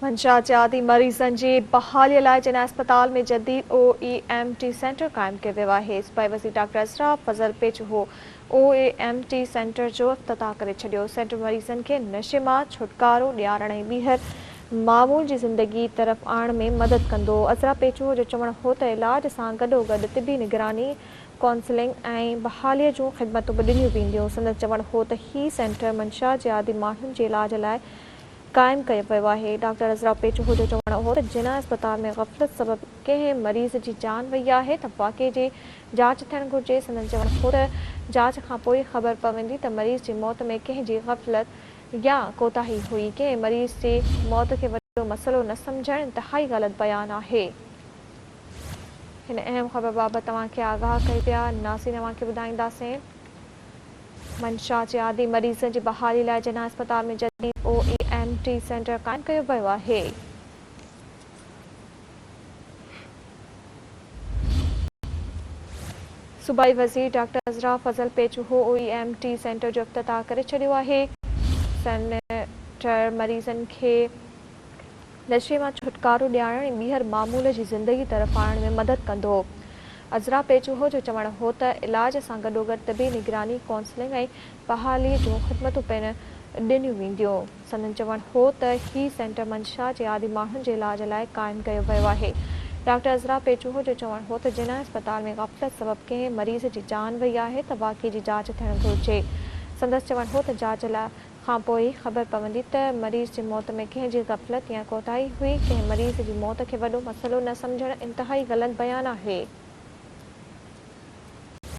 मंशात आदि मरीजन जी बहाली लाइ जिन अस्पताल में जदीद OEMT सेंटर कायम किया वियो आहे। सूबाई वज़ीर डॉक्टर अशरफ फज़ल पेचहो OEMT सेंटर जो इफ्तिताह करे छॾियो। सेंटर मरीजन के नशे मां छुटकारो ॾियारण ऐं ॿीहर मामूल जी ज़िंदगी तरफ़ आणण में मदद कंदो। अशरफ पेचहो जो चवण हो त इलाज सां गॾोगॾु तिबी निगरानी, काउंसलिंग ऐं बहालीअ जूं ख़िदमतूं बि ॾिनियूं वेंदियूं। संदसि चवण हो त ही सेंटर मंशा जे आदि माण्हुनि जे इलाज लाइ कायम कयो वियो आहे। डॉक्टर अशरफ पेचहो जो चवण हो त जिन अस्पताल में गफ़लत सबबि कंहिं मरीज़ जी जान वई आहे त वाक़े जी जांच थियणु घुरिजे। संदसि चवण हो त जांच खां पोइ ख़बर पवंदी त मरीज़ जी मौत में कंहिं जी गफ़लत या कोताही हुई। कंहिं मरीज़ जी मौत खे वॾो मसइलो न सम्झणु इंतिहाई ग़लति बयानु आहे। हिन अहम ख़बर बाबति तव्हांखे आगाह कई पिया नासिन तव्हांखे ॿुधाईंदासीं। मंशा जे आदि मरीज़ जी बहाली लाइ जिन अस्पताल में जदीद OEMT सेंटर कायम कयो वियो आहे। सूबाई वज़ीर डॉक्टर अशरफ फज़ल पेचहो OEMT सेंटर जो इफ्तिताह करे छॾियो आहे। सेंटर मरीज़न खे नशे मां छुटकारो ॾियारण ऐं ॿीहर मामूल जी ज़िंदगी तरफ़ आणण में मदद कंदो। अशरफ पेचहो जो चवण हो त इलाज सां गॾोगॾु तिबी निगरानी, काउंसलिंग ऐं बहाली जूं ख़िदमतूं पिण ॾिनियूं वेंदियूं। संदसि चवण हो त ही सेंटर मंशा जे आदि माण्हुनि जे इलाज लाइ कायम कयो वियो आहे। डॉक्टर अशरफ पेचहो जो चवण हो त जिन अस्पताल में गफ़लत सबबि कंहिं मरीज़ जी जान वई आहे त वाक़े जी जांच थियणु घुरिजे। संदसि चवण हो त जांच खां पोइ ख़बर पवंदी त मरीज़ जी मौत में कंहिं जी गफ़लत या कोताही हुई। कंहिं मरीज़ जी मौत खे वॾो मसइलो न सम्झणु इंतिहाई ग़लति बयानु आहे।